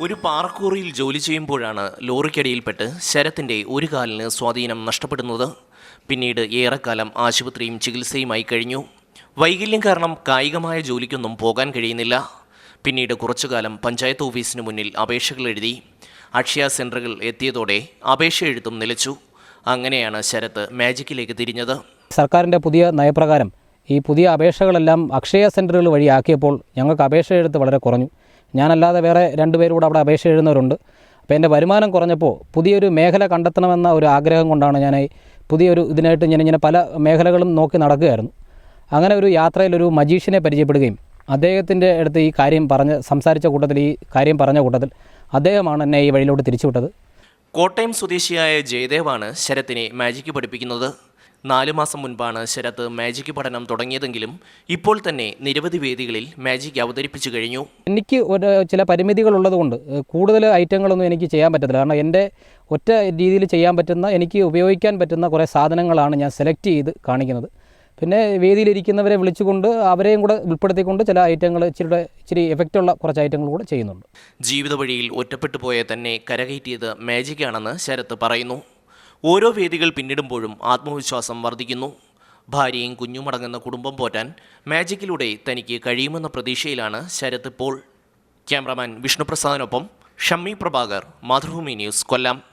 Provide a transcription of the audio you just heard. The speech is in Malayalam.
ഒരു പാറക്കൂറിയിൽ ജോലി ചെയ്യുമ്പോഴാണ് ലോറിക്കടിയിൽപ്പെട്ട് ശരത്തിൻ്റെ ഒരു കാലിന് സ്വാധീനം നഷ്ടപ്പെടുന്നത്. പിന്നീട് ഏറെക്കാലം ആശുപത്രിയും ചികിത്സയുമായി കഴിഞ്ഞു. വൈകല്യം കാരണം കായികമായ ജോലിക്കൊന്നും പോകാൻ കഴിയുന്നില്ല. പിന്നീട് കുറച്ചുകാലം പഞ്ചായത്ത് ഓഫീസിന് മുന്നിൽ അപേക്ഷകൾ എഴുതി. അക്ഷയ സെൻ്ററുകൾ എത്തിയതോടെ അപേക്ഷ എഴുത്തും നിലച്ചു. അങ്ങനെയാണ് ശരത്ത് മാജിക്കിലേക്ക് തിരിഞ്ഞത്. സർക്കാരിൻ്റെ പുതിയ നയപ്രകാരം ഈ പുതിയ അപേക്ഷകളെല്ലാം അക്ഷയ സെൻ്ററുകൾ വഴിയാക്കിയപ്പോൾ ഞങ്ങൾക്ക് അപേക്ഷ എഴുത്ത് വളരെ കുറഞ്ഞു. ഞാനല്ലാതെ വേറെ 2 പേരൂടെ അവിടെ അപേക്ഷ എഴുതുന്നവരുണ്ട്. അപ്പോൾ എൻ്റെ വരുമാനം കുറഞ്ഞപ്പോൾ പുതിയൊരു മേഖല കണ്ടെത്തണമെന്ന ഒരു ആഗ്രഹം കൊണ്ടാണ് ഞാൻ പുതിയൊരു ഇതിനായിട്ട് ഞാനിങ്ങനെ പല മേഖലകളും നോക്കി നടക്കുകയായിരുന്നു. അങ്ങനെ ഒരു യാത്രയിൽ ഒരു മജീഷ്യനെ പരിചയപ്പെടുകയും അദ്ദേഹത്തിൻ്റെ അടുത്ത് ഈ കാര്യം സംസാരിച്ച കൂട്ടത്തിൽ അദ്ദേഹമാണ് എന്നെ ഈ വഴിയിലോട്ട് തിരിച്ചുവിട്ടത്. കോട്ടയം സ്വദേശിയായ ജയദേവാണ് ശരത്തിനെ മാജിക്ക് പഠിപ്പിക്കുന്നത്. 4 മാസം മുൻപാണ് ശരത്ത് മാജിക് പഠനം തുടങ്ങിയതെങ്കിലും ഇപ്പോൾ തന്നെ നിരവധി വേദികളിൽ മാജിക് അവതരിപ്പിച്ചു കഴിഞ്ഞു. എനിക്ക് ചില പരിമിതികളുള്ളതുകൊണ്ട് കൂടുതൽ ഐറ്റങ്ങളൊന്നും എനിക്ക് ചെയ്യാൻ പറ്റത്തില്ല. കാരണം എൻ്റെ ഒറ്റ രീതിയിൽ ചെയ്യാൻ പറ്റുന്ന, എനിക്ക് ഉപയോഗിക്കാൻ പറ്റുന്ന കുറേ സാധനങ്ങളാണ് ഞാൻ സെലക്ട് ചെയ്ത് കാണിക്കുന്നത്. പിന്നെ വേദിയിലിരിക്കുന്നവരെ വിളിച്ചുകൊണ്ട് അവരെയും കൂടെ ഉൾപ്പെടുത്തിക്കൊണ്ട് ചില ഐറ്റങ്ങൾ ഇച്ചിരി എഫക്റ്റുള്ള കുറച്ച് ഐറ്റങ്ങൾ കൂടെ ചെയ്യുന്നുണ്ട്. ജീവിത വഴിയിൽ ഒറ്റപ്പെട്ടു പോയ തന്നെ കരകയറ്റിയത് മാജിക്കാണെന്ന് ശരത്ത് പറയുന്നു. ഓരോ വേദികൾ പിന്നിടുമ്പോഴും ആത്മവിശ്വാസം വർദ്ധിക്കുന്നു. ഭാര്യയും കുഞ്ഞുമടങ്ങുന്ന കുടുംബം പോറ്റാൻ മാജിക്കിലൂടെ തനിക്ക് കഴിയുമെന്ന പ്രതീക്ഷയിലാണ് ശരത്ത് ഇപ്പോൾ. ക്യാമറാമാൻ വിഷ്ണുപ്രസാദിനൊപ്പം ഷമ്മി പ്രഭാകർ, മാതൃഭൂമി ന്യൂസ്, കൊല്ലം.